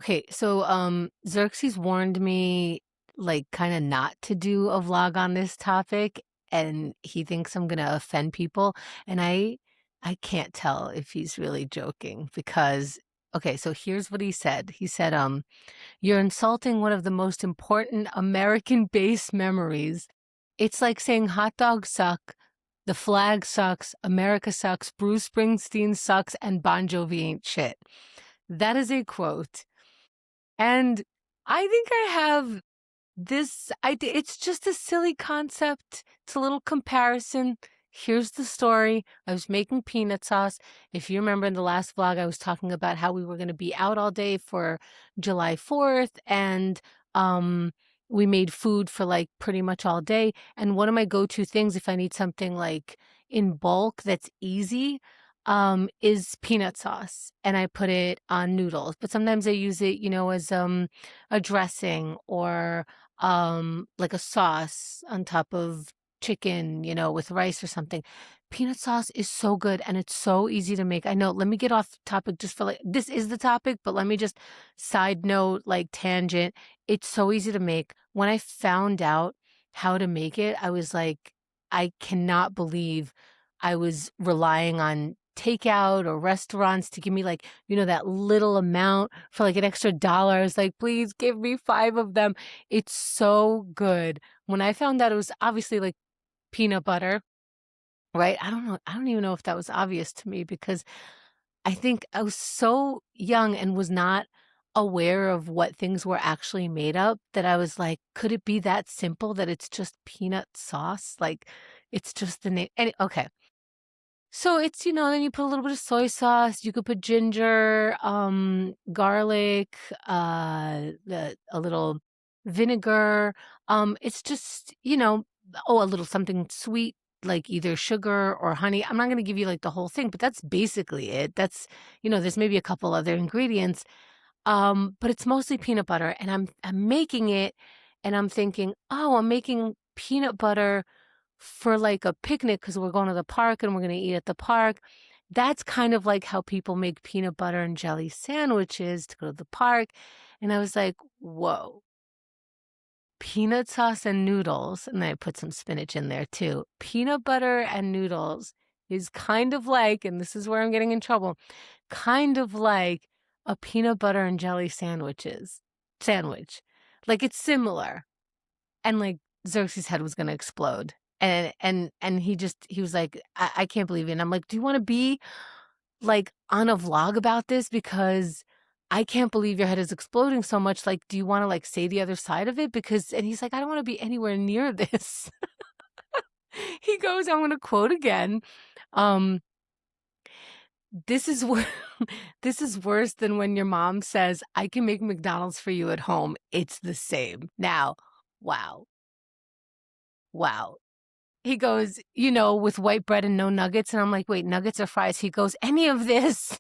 Okay, so Xerxes warned me like kind of not to do a vlog on this topic, and he thinks I'm gonna offend people, and I can't tell if he's really joking because okay, so here's what he said. He said, you're insulting one of the most important American base memories. It's like saying hot dogs suck, the flag sucks, America sucks, Bruce Springsteen sucks, and Bon Jovi ain't shit. That is a quote. And I think I have this idea. It's just a silly concept. It's a little comparison. Here's the story. I was making peanut sauce. If you remember in the last vlog, I was talking about how we were going to be out all day for July 4th and we made food for like pretty much all day. And one of my go-to things if I need something like in bulk that's easy is peanut sauce. And I put it on noodles. But sometimes I use it, as a dressing or like a sauce on top of chicken, with rice or something. Peanut sauce is so good and it's so easy to make. I know, let me get off topic just for like, this is the topic, but let me just side note, like tangent. It's so easy to make. When I found out how to make it, I was like, I cannot believe I was relying on takeout or restaurants to give me like, that little amount for like an extra dollar. I was like, please give me 5 of them. It's so good. When I found out it was obviously like peanut butter, right? I don't know. I don't even know if that was obvious to me because I think I was so young and was not aware of what things were actually made of that I was like, could it be that simple that it's just peanut sauce? Like it's just the name. Okay. So it's, then you put a little bit of soy sauce, you could put ginger, garlic, a little vinegar. It's just, a little something sweet, like either sugar or honey. I'm not going to give you like the whole thing, but that's basically it. That's, there's maybe a couple other ingredients. But it's mostly peanut butter and I'm making it and I'm thinking, oh, I'm making peanut butter for like a picnic because we're going to the park and we're going to eat at the park. That's kind of like how people make peanut butter and jelly sandwiches to go to the park. And I was like, whoa, peanut sauce and noodles. And then I put some spinach in there too. Peanut butter and noodles is kind of like, and this is where I'm getting in trouble, kind of like a peanut butter and jelly sandwich. Like it's similar. And like Xerxes' head was gonna explode. And he was like, I can't believe it. And I'm like, do you want to be like on a vlog about this? Because I can't believe your head is exploding so much. Like, do you want to like say the other side of it? And he's like, I don't want to be anywhere near this. He goes, I'm gonna quote again. Um, this is this is worse than when your mom says, I can make McDonald's for you at home. It's the same. Now, wow. Wow. He goes, with white bread and no nuggets. And I'm like, wait, nuggets or fries? He goes, any of this.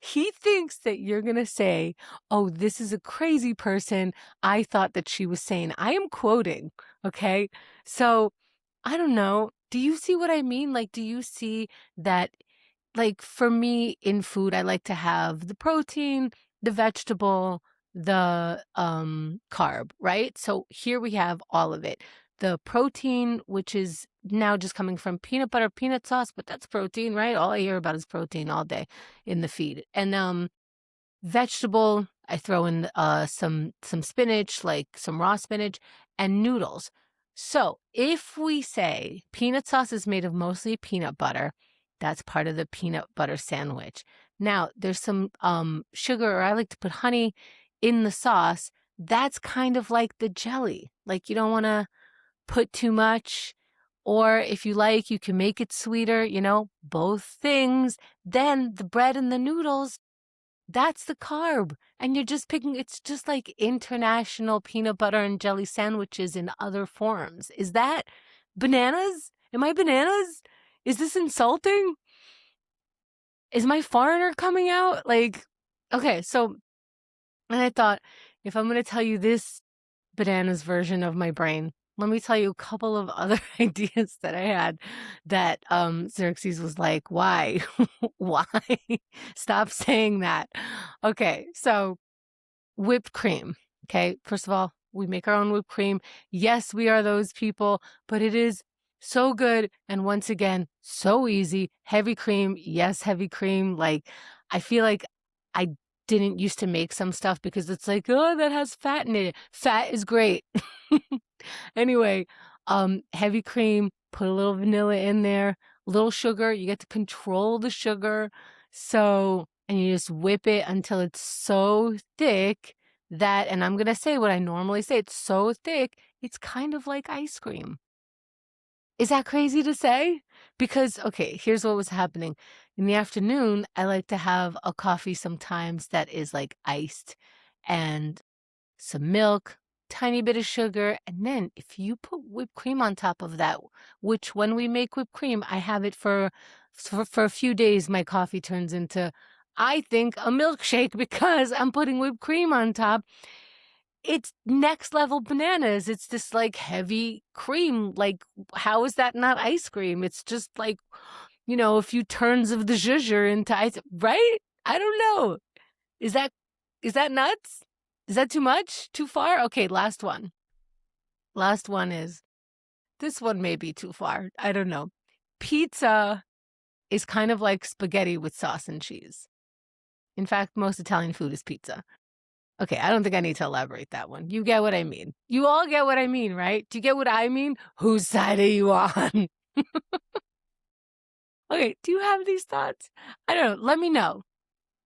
He thinks that you're going to say, oh, this is a crazy person. I thought that she was sane. I am quoting. Okay. So I don't know. Do you see what I mean? Like, do you see that? Like for me in food, I like to have the protein, the vegetable, the carb, right? So here we have all of it. The protein, which is now just coming from peanut butter, peanut sauce, but that's protein, right? All I hear about is protein all day in the feed. And vegetable, I throw in some spinach, like some raw spinach, and noodles. So if we say peanut sauce is made of mostly peanut butter, that's part of the peanut butter sandwich. Now there's some sugar, or I like to put honey in the sauce. That's kind of like the jelly. Like you don't want to put too much. Or if you like, you can make it sweeter, both things. Then the bread and the noodles, that's the carb. And you're just picking, it's just like international peanut butter and jelly sandwiches in other forms. Is that bananas? Am I bananas? Is this insulting? Is my foreigner coming out? Like, okay, so, and I thought, if I'm going to tell you this bananas version of my brain, let me tell you a couple of other ideas that I had that, Xerxes was like, "Why? Why? Stop saying that." Okay, so whipped cream, okay? First of all, we make our own whipped cream. Yes, we are those people, but it is so good, and once again, so easy. Heavy cream, yes, heavy cream. Like, I feel like I didn't used to make some stuff because it's like, "Oh, that has fat in it." Fat is great. Anyway, heavy cream, put a little vanilla in there, little sugar, you get to control the sugar. So, and you just whip it until it's so thick that, and I'm gonna say what I normally say, it's so thick, it's kind of like ice cream. Is that crazy to say? Because, okay, here's what was happening. In the afternoon, I like to have a coffee sometimes that is like iced and some milk, tiny bit of sugar, and then if you put whipped cream on top of that, which when we make whipped cream, I have it for a few days, my coffee turns into, I think, a milkshake because I'm putting whipped cream on top. It's next level bananas. It's this like heavy cream. Like, how is that not ice cream? It's just like, a few turns of the zhuzher into ice, right? I don't know. Is that is that nuts? Is that too much? Too far? Okay, last one. Last one is, this one may be too far. I don't know. Pizza is kind of like spaghetti with sauce and cheese. In fact, most Italian food is pizza. Okay, I don't think I need to elaborate that one. You get what I mean. You all get what I mean, right? Do you get what I mean? Whose side are you on? Okay, do you have these thoughts? I don't know. Let me know.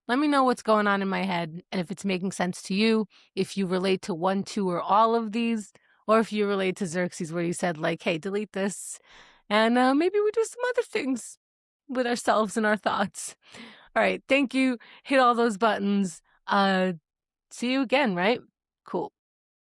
Let me know what's going on in my head and if it's making sense to you, if you relate to one, two, or all of these, or if you relate to Xerxes where you said like, hey, delete this, and maybe we do some other things with ourselves and our thoughts. All right, thank you. Hit all those buttons. See you again, right? Cool.